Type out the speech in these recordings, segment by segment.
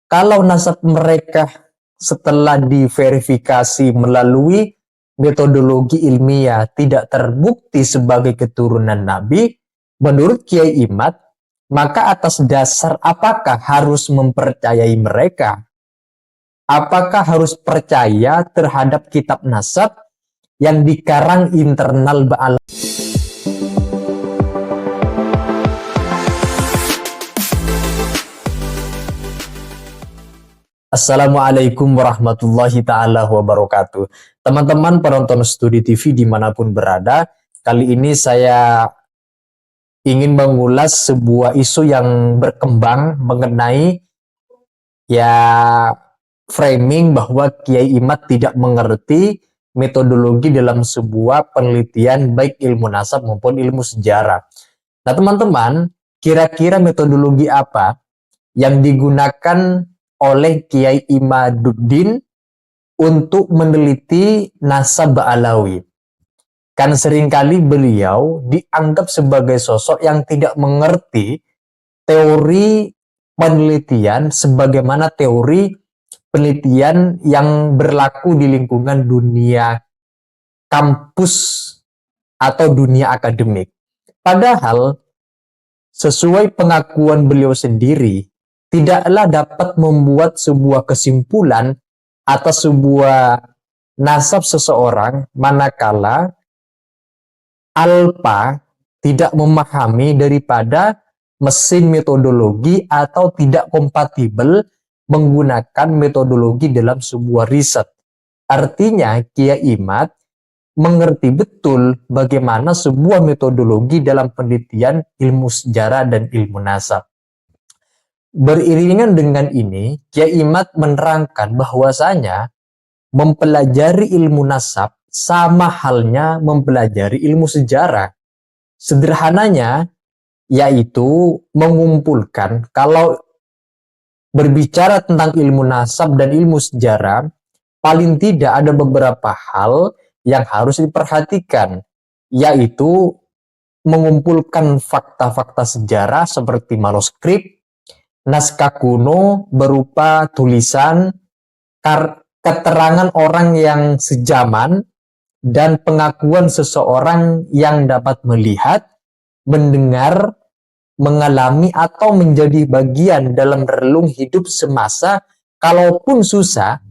kalau nasab mereka setelah diverifikasi melalui metodologi ilmiah tidak terbukti sebagai keturunan Nabi, menurut Kiai Imad, maka atas dasar apakah harus mempercayai mereka? Apakah harus percaya terhadap kitab nasab yang dikarang internal Ba'al? Assalamualaikum warahmatullahi ta'ala wabarakatuh. Teman-teman penonton Studi TV dimanapun berada, kali ini saya ingin mengulas sebuah isu yang berkembang mengenai framing bahwa Kiai Imad tidak mengerti metodologi dalam sebuah penelitian baik ilmu nasab maupun ilmu sejarah. Nah teman-teman, kira-kira metodologi apa yang digunakan oleh Kiai Imaduddin untuk meneliti nasab Ba'alawi? Kan seringkali beliau dianggap sebagai sosok yang tidak mengerti teori penelitian sebagaimana teori penelitian yang berlaku di lingkungan dunia kampus atau dunia akademik. Padahal sesuai pengakuan beliau sendiri, tidaklah dapat membuat sebuah kesimpulan atas sebuah nasab seseorang manakala alpa tidak memahami daripada mesin metodologi atau tidak kompatibel menggunakan metodologi dalam sebuah riset. Artinya Kiai Imad mengerti betul bagaimana sebuah metodologi dalam penelitian ilmu sejarah dan ilmu nasab. Beriringan dengan ini, Kiai Imad menerangkan bahwasanya mempelajari ilmu nasab sama halnya mempelajari ilmu sejarah. Sederhananya, yaitu mengumpulkan, kalau berbicara tentang ilmu nasab dan ilmu sejarah, paling tidak ada beberapa hal yang harus diperhatikan, yaitu mengumpulkan fakta-fakta sejarah seperti manuskrip, naskah kuno berupa tulisan, keterangan orang yang sejaman, dan pengakuan seseorang yang dapat melihat, mendengar, mengalami atau menjadi bagian dalam relung hidup semasa, kalaupun susah,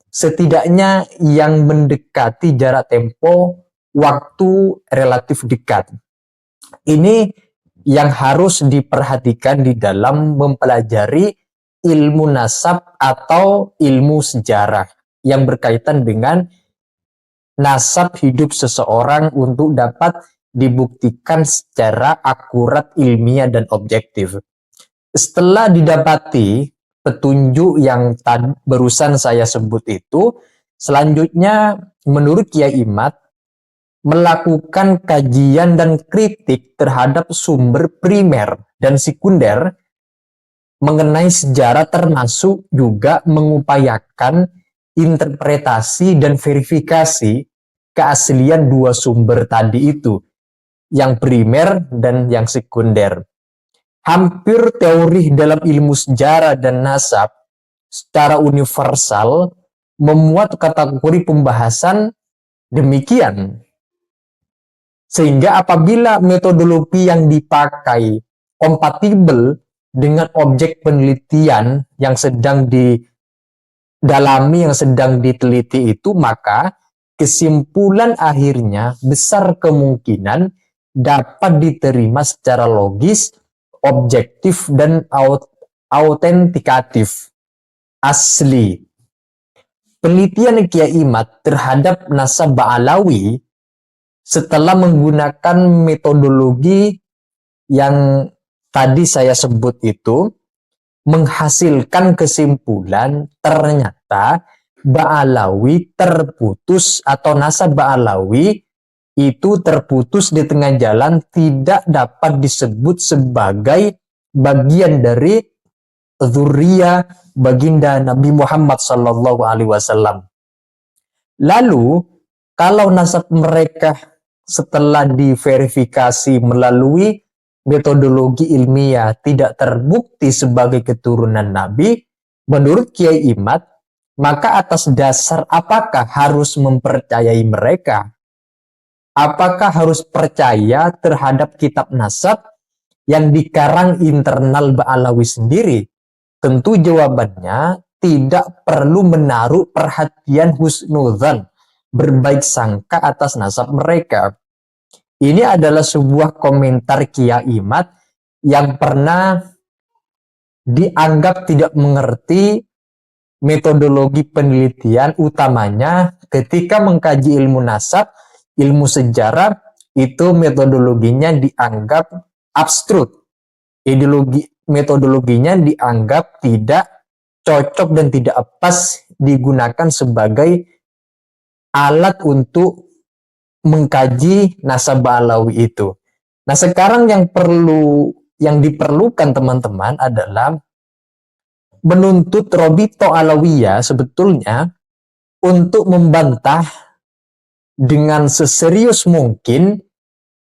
setidaknya yang mendekati jarak tempo waktu relatif dekat. Ini yang harus diperhatikan di dalam mempelajari ilmu nasab atau ilmu sejarah yang berkaitan dengan nasab hidup seseorang untuk dapat dibuktikan secara akurat, ilmiah, dan objektif. Setelah didapati petunjuk yang barusan saya sebut itu, selanjutnya menurut Kiai Imad melakukan kajian dan kritik terhadap sumber primer dan sekunder mengenai sejarah, termasuk juga mengupayakan interpretasi dan verifikasi keaslian dua sumber tadi itu, yang primer dan yang sekunder. Hampir teori dalam ilmu sejarah dan nasab secara universal memuat kategori pembahasan demikian. Sehingga apabila metodologi yang dipakai kompatibel dengan objek penelitian yang sedang didalami, yang sedang diteliti itu, maka kesimpulan akhirnya besar kemungkinan dapat diterima secara logis, objektif, dan autentikatif, asli. Penelitian Kiai Imad terhadap nasab Ba'alawi setelah menggunakan metodologi yang tadi saya sebut itu, menghasilkan kesimpulan ternyata Ba'alawi terputus atau nasab Ba'alawi itu terputus di tengah jalan, tidak dapat disebut sebagai bagian dari dzurriyyah baginda Nabi Muhammad SAW. Lalu kalau nasab mereka setelah diverifikasi melalui metodologi ilmiah tidak terbukti sebagai keturunan Nabi, Menurut Kiai Imad, maka atas dasar apakah harus mempercayai mereka? Apakah harus percaya terhadap kitab nasab yang dikarang internal Ba'alawi sendiri? Tentu jawabannya tidak perlu menaruh perhatian husnudzan, berbaik sangka atas nasab mereka. Ini adalah sebuah komentar Kiai Imad yang pernah dianggap tidak mengerti metodologi penelitian, utamanya ketika mengkaji ilmu nasab, ilmu sejarah, itu metodologinya dianggap abstrut. Metodologinya dianggap tidak cocok dan tidak pas digunakan sebagai alat untuk mengkaji nasab Ba'alawi itu. Nah, sekarang yang diperlukan teman-teman adalah menuntut Robito Alawiyah sebetulnya untuk membantah dengan seserius mungkin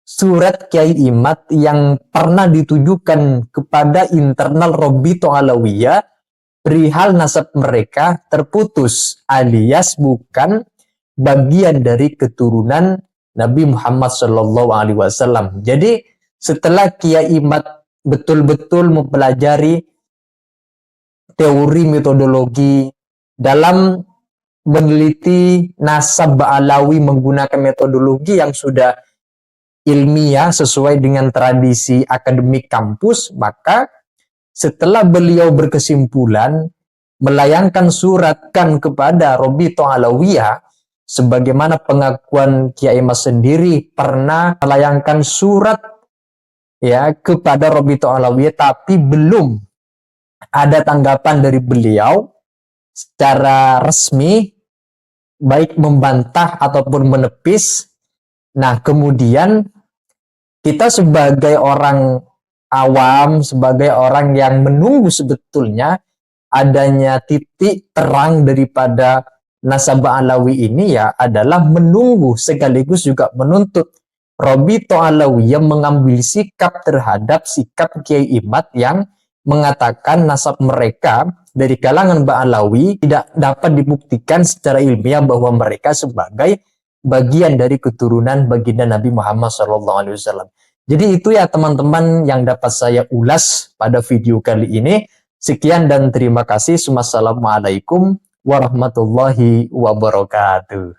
surat Kiai Imad yang pernah ditujukan kepada internal Robito Alawiyah perihal nasab mereka terputus alias bukan bagian dari keturunan Nabi Muhammad SAW. Jadi setelah Kiai Imad betul-betul mempelajari teori metodologi dalam meneliti nasab Ba'alawi menggunakan metodologi yang sudah ilmiah sesuai dengan tradisi akademik kampus, maka setelah beliau berkesimpulan melayangkan suratkan kepada Robito Alawiyah, sebagaimana pengakuan Kiai Mas sendiri pernah melayangkan surat ya kepada Robito Alawiyah, tapi belum ada tanggapan dari beliau secara resmi, baik membantah ataupun menepis. Nah, kemudian kita sebagai orang awam, sebagai orang yang menunggu sebetulnya adanya titik terang daripada nasab Ba'alawi ini ya adalah menunggu sekaligus juga menuntut Robito Alawi yang mengambil sikap terhadap sikap Kiai Imad yang mengatakan nasab mereka dari kalangan Ba'alawi tidak dapat dibuktikan secara ilmiah bahwa mereka sebagai bagian dari keturunan baginda Nabi Muhammad SAW. Jadi itu ya teman-teman yang dapat saya ulas pada video kali ini. Sekian dan terima kasih. Wassalamualaikum warahmatullahi wabarakatuh.